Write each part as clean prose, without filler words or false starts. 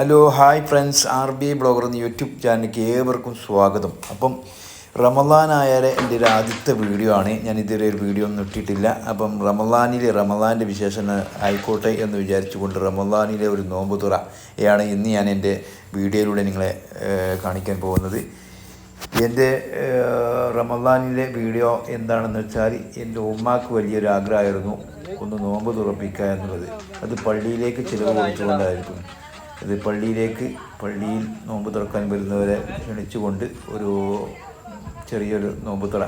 Hello hi friends, RB blogger എന്ന YouTube ചാനലിലേക്ക് ഏവർക്കും സ്വാഗതം. അപ്പം റമദാനായാലെ എൻ്റെ ഒരു ആദ്യത്തെ വീഡിയോ ആണ്. ഞാൻ ഇതുവരെ ഒരു വീഡിയോ ഒന്നും ഇട്ടിട്ടില്ല. അപ്പം റമദാൻ്റെ വിശേഷം ആയിക്കോട്ടെ എന്ന് വിചാരിച്ചുകൊണ്ട് റമദാനിലെ ഒരു നോമ്പ് തുറയാണ് ഇന്ന് ഞാൻ എൻ്റെ വീഡിയോയിലൂടെ നിങ്ങളെ കാണിക്കാൻ പോകുന്നത്. എൻ്റെ റമദാനിലെ വീഡിയോ എന്താണെന്ന് വെച്ചാൽ, എൻ്റെ ഉമ്മാക്ക് വലിയൊരു ആഗ്രഹമായിരുന്നു ഒന്ന് നോമ്പ് തുറപ്പിക്കുക എന്നുള്ളത്. അത് പള്ളിയിലേക്ക് ചിലവ് കൊടുത്തുകൊണ്ടായിരിക്കും. ഇത് പള്ളിയിൽ നോമ്പ് തുറക്കാൻ വരുന്നവരെ ക്ഷണിച്ചുകൊണ്ട് ഒരു ചെറിയൊരു നോമ്പ് തുറ,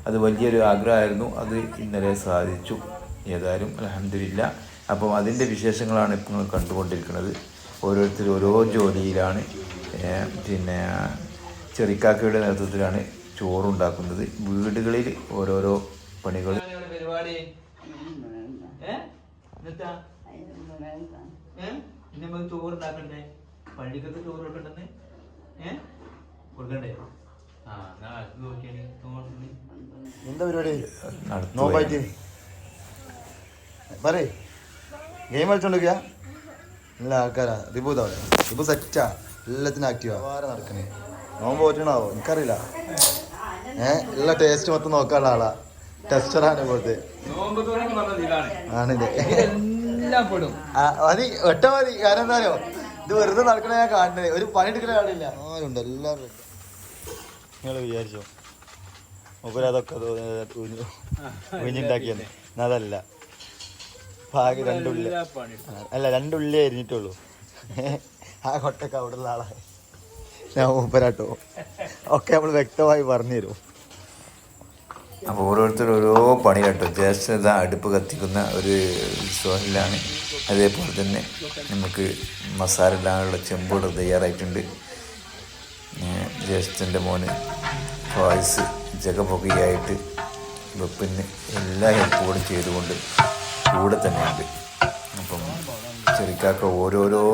അത് വലിയൊരു ആഗ്രഹമായിരുന്നു. അത് ഇന്നലെ സാധിച്ചു. ഏതായാലും അൽഹംദുലില്ലാ. അപ്പം അതിൻ്റെ വിശേഷങ്ങളാണ് ഇപ്പോൾ നിങ്ങൾ കണ്ടുകൊണ്ടിരിക്കുന്നത്. ഓരോരുത്തർ ഓരോ ജോലിയിലാണ്. പിന്നെ ചെറിക്കാക്കയുടെ നേതൃത്വത്തിലാണ് ചോറുണ്ടാക്കുന്നത്. വീടുകളിൽ ഓരോരോ പണികൾ. നമുക്ക് ചോറുണ്ടാക്കണ്ടേ? പള്ളിക്കത്ത് ചോറ് കൊടുക്കണ്ടെന്ന് കൊടുക്കണ്ടേ? എന്താ പരിപാടി? നോമ്പായിട്ട് പറയേ, ഗെയിം കളിച്ചോണ്ടിരിക്കുക. നല്ല ആൾക്കാരാ. റിബു സെറ്റാ, എല്ലാത്തിനും ആക്റ്റീവാ. ആരാ നടക്കണേ? നോമ്പ് പോറ്റണാവോ എനിക്കറിയില്ല. എല്ലാ ടേസ്റ്റ് മൊത്തം നോക്കാനുള്ള ആളാ. ടെസ്റ്ററാണ് പോലത്തെ ആണില്ലേ? മതി ഒറ്റ മതി. കാരണം എന്താണോ, ഇത് വെറുതെ നടക്കണ ഞാൻ കാണുന്നത്. ഒരു പണി എടുക്കുന്ന കാണില്ല. ആരുണ്ട്, എല്ലാവരും. നിങ്ങൾ വിചാരിച്ചോ മൂപ്പര് അതൊക്കെ ഒഴിഞ്ഞുണ്ടാക്കിയെന്ന്? അതല്ല, ഭാഗ്യ രണ്ടുള്ളി അരിഞ്ഞിട്ടുള്ളൂ. ആ കൊട്ടൊക്കെ അവിടെ ഉള്ള ആളാണ് ഞാൻ. മൂപ്പരാട്ടോ ഒക്കെ നമ്മൾ വ്യക്തമായി പറഞ്ഞു തരും. അപ്പോൾ ഓരോരുത്തർ ഓരോ പണി കേട്ടോ. ജ്യേഷ്ഠത അടുപ്പ് കത്തിക്കുന്ന ഒരു വിശ്വാസത്തിലാണ്. അതേപോലെ തന്നെ നമുക്ക് മസാല ഇടാനുള്ള ചെമ്പോട് തയ്യാറായിട്ടുണ്ട്. ജ്യേഷ്ഠൻ്റെ മോന് ഫായിസ് ജഗപൊകയായിട്ട് വെപ്പിന് എല്ലാ ഹെൽപ്പുകളും ചെയ്തുകൊണ്ട് കൂടെ തന്നെയുണ്ട്. അപ്പം ചെറിക്കാക്ക ഓരോരോ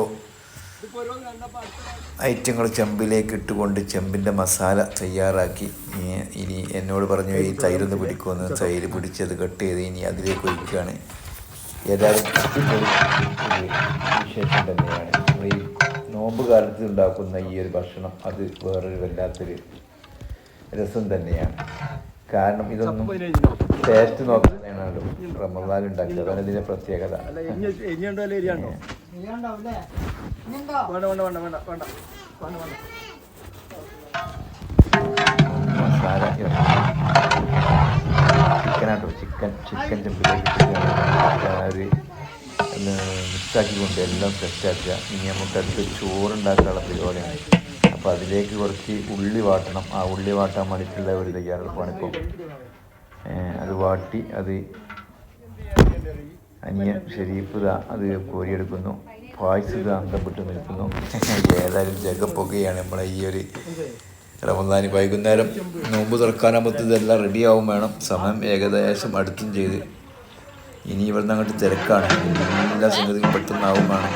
ഐറ്റങ്ങൾ ചെമ്പിലേക്ക് ഇട്ടുകൊണ്ട് ചെമ്പിൻ്റെ മസാല തയ്യാറാക്കി. ഇനി എന്നോട് പറഞ്ഞു ഈ തൈരൊന്ന് പിടിക്കുമെന്ന്. തൈര് പിടിച്ചത് കട്ട് ചെയ്ത് ഇനി അതിലേക്ക് ഒഴിക്കുകയാണ്. ഏതായാലും വിശേഷം തന്നെയാണ്. ഈ നോമ്പ് കാലത്ത് ഉണ്ടാക്കുന്ന ഈ ഒരു ഭക്ഷണം അത് വേറൊരു വല്ലാത്തൊരു രസം തന്നെയാണ്. കാരണം ഇതൊന്നും ടേസ്റ്റ് നോക്കുന്നതാണല്ലോ റമദാൻ ഉണ്ടാക്കിയത്. അതാണ് ഇതിൻ്റെ പ്രത്യേകത. മസാല ചിക്കനാട്ടോ. ചിക്കൻ ചെമ്പിലേക്ക് ഒരു മിക്സാക്കിക്കൊണ്ട് എല്ലാം സെറ്റാക്കുക. ഇനി നമുക്ക് അടുത്ത് ചോറുണ്ടാക്കാനുള്ള പരിപാടിയാണ്. അപ്പോൾ അതിലേക്ക് കുറച്ച് ഉള്ളി വാട്ടണം. ആ ഉള്ളി വാട്ടാൻ വേണ്ടിയിട്ടുള്ള ഒരു തയ്യാറെടുപ്പാണ് ഇപ്പം. അത് വാട്ടി അത് അനിയൻ ഷെരീഫ് അത് കോരിയെടുക്കുന്നു. ഫായിസ് അന്തം വിട്ട് നിൽക്കുന്നു. ഏതായാലും ജഗപ്പൊക്കെയാണ് നമ്മളെ ഈ ഒരു റമദാനി. വൈകുന്നേരം നോമ്പ് തുറക്കാനാകുമ്പോൾ ഇതെല്ലാം റെഡിയാവും വേണം. സമയം ഏകദേശം അടുത്തും ചെയ്ത് ഇനി ഇവിടുന്ന് അങ്ങോട്ട് തിരക്കാണ്. എല്ലാ സംഗതികളും പെട്ടെന്നാവും വേണം.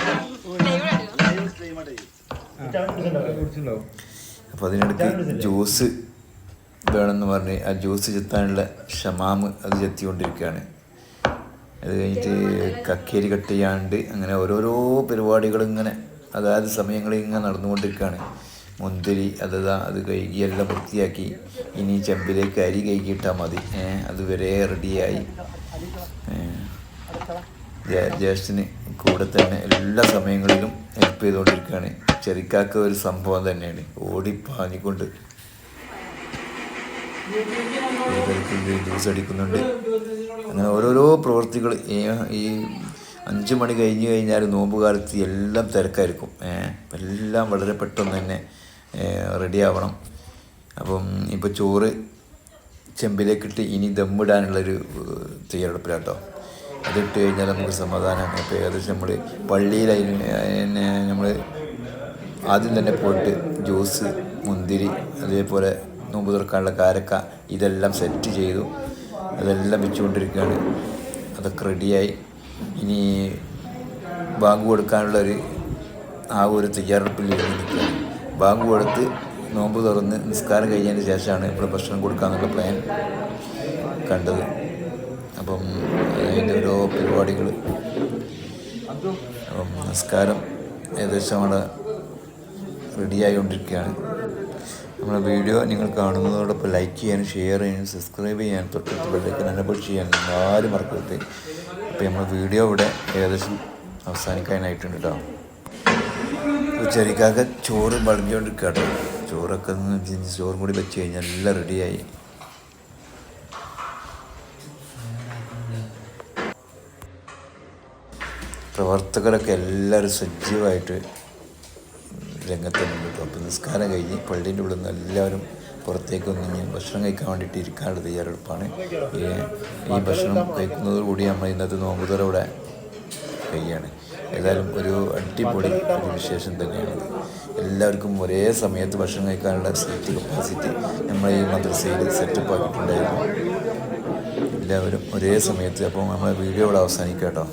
അപ്പോൾ അതിനിടയ്ക്ക് ജ്യൂസ് വേണമെന്ന് പറഞ്ഞ് ആ ജ്യൂസ് ചെത്താനുള്ള ഷമാമ് അത് ചെത്തിക്കൊണ്ടിരിക്കുകയാണ്. അത് കഴിഞ്ഞിട്ട് കക്കേരി കട്ട് ചെയ്യാണ്ട് അങ്ങനെ ഓരോരോ പരിപാടികൾ ഇങ്ങനെ അതായത് സമയങ്ങളിൽ ഇങ്ങനെ നടന്നുകൊണ്ടിരിക്കുകയാണ്. മുന്തിരി അത് കഴുകി എല്ലാം വൃത്തിയാക്കി. ഇനി ചെമ്പിലേക്ക് അരി കഴുകിയിട്ടാൽ മതി. അതുവരെ റെഡിയായി. ജ്യേഷ്ഠന് കൂടെ തന്നെ എല്ലാ സമയങ്ങളിലും ഹെൽപ്പ് ചെയ്തുകൊണ്ടിരിക്കുകയാണ്. ചെറിക്കാക്ക ഒരു സംഭവം തന്നെയാണ്. ഓടിപ്പാഞ്ഞിക്കൊണ്ട് ജ്യൂസ് അടിക്കുന്നുണ്ട്. അങ്ങനെ ഓരോരോ പ്രവൃത്തികൾ. ഈ 5 മണി കഴിഞ്ഞ് കഴിഞ്ഞാൽ നോമ്പ് കാലത്ത് എല്ലാം തിരക്കായിരിക്കും. എല്ലാം വളരെ പെട്ടെന്ന് തന്നെ റെഡിയാവണം. അപ്പം ഇപ്പോൾ ചോറ് ചെമ്പിലേക്കിട്ട് ഇനി ദമ്മിടാനുള്ളൊരു തയ്യാറെടുപ്പിലാട്ടോ. അതിട്ട് കഴിഞ്ഞാൽ നമുക്ക് സമാധാനമാണ്. ഇപ്പോൾ ഏകദേശം നമ്മൾ പള്ളിയിൽ നമ്മൾ ആദ്യം തന്നെ പോയിട്ട് ജ്യൂസ്, മുന്തിരി, അതേപോലെ നോമ്പ് തുറക്കാനുള്ള കാരക്ക ഇതെല്ലാം സെറ്റ് ചെയ്തു. അതെല്ലാം വെച്ചുകൊണ്ടിരിക്കുകയാണ്. അതൊക്കെ റെഡിയായി. ഇനി ബാങ്ക് കൊടുക്കാനുള്ളൊരു ആ ഒരു തയ്യാറെടുപ്പിൽ നിൽക്കുകയാണ്. ബാങ്ക് കൊടുത്ത് നോമ്പ് തുറന്ന് നിസ്കാരം കഴിഞ്ഞതിന് ശേഷമാണ് ഇവിടെ ഭക്ഷണം കൊടുക്കാമെന്നുള്ള പ്ലാൻ കണ്ടത്. അപ്പം അതിൻ്റെ ഓരോ പരിപാടികൾ. അപ്പം നിസ്കാരം ഏകദേശം അവിടെ റെഡിയായിക്കൊണ്ടിരിക്കുകയാണ്. നമ്മുടെ വീഡിയോ നിങ്ങൾ കാണുന്നതോടൊപ്പം ലൈക്ക് ചെയ്യാനും ഷെയർ ചെയ്യാനും സബ്സ്ക്രൈബ് ചെയ്യാനും തൊട്ടടുത്ത് ബെല്ലൈക്കൻ എനേബിൾ ചെയ്യാനും ആരും മറക്കരുത്. അപ്പോൾ നമ്മുടെ വീഡിയോ ഇവിടെ ഏകദേശം അവസാനിക്കാനായിട്ടുണ്ട് കേട്ടോ. ചെറിക്കാക്ക ചോറ് വളഞ്ഞുകൊണ്ടിരിക്കുക കേട്ടോ. ചോറൊക്കെ ചോറും കൂടി വെച്ച് കഴിഞ്ഞാൽ എല്ലാം റെഡിയായി. പ്രവർത്തകരൊക്കെ എല്ലാവരും സജീവമായിട്ട് രംഗത്തുണ്ട് കേട്ടോ. അപ്പോൾ നിസ്കാരം കഴിഞ്ഞ് പള്ളീൻ്റെ ഉള്ളിൽ നിന്ന് എല്ലാവരും പുറത്തേക്ക് വന്ന് ഭക്ഷണം കഴിക്കാൻ വേണ്ടിയിട്ട് ഇരിക്കാനുള്ള തയ്യാറെടുപ്പാണ്. ഈ ഭക്ഷണം കഴിക്കുന്നതോടുകൂടി നമ്മൾ ഇന്നത്തെ നോമ്പുതുറ ഇവിടെ കഴിയാണ്. ഏതായാലും ഒരു അടിപൊളി ഒരു വിശേഷം തന്നെയാണത്. എല്ലാവർക്കും ഒരേ സമയത്ത് ഭക്ഷണം കഴിക്കാനുള്ള സീറ്റ് കപ്പാസിറ്റി നമ്മൾ ഈ മദ്രസയിൽ സെറ്റപ്പ് ആക്കിയിട്ടുണ്ടായിരുന്നു. എല്ലാവരും ഒരേ സമയത്ത്. അപ്പോൾ നമ്മളെ വീഡിയോ ഇവിടെ അവസാനിക്കാം കേട്ടോ.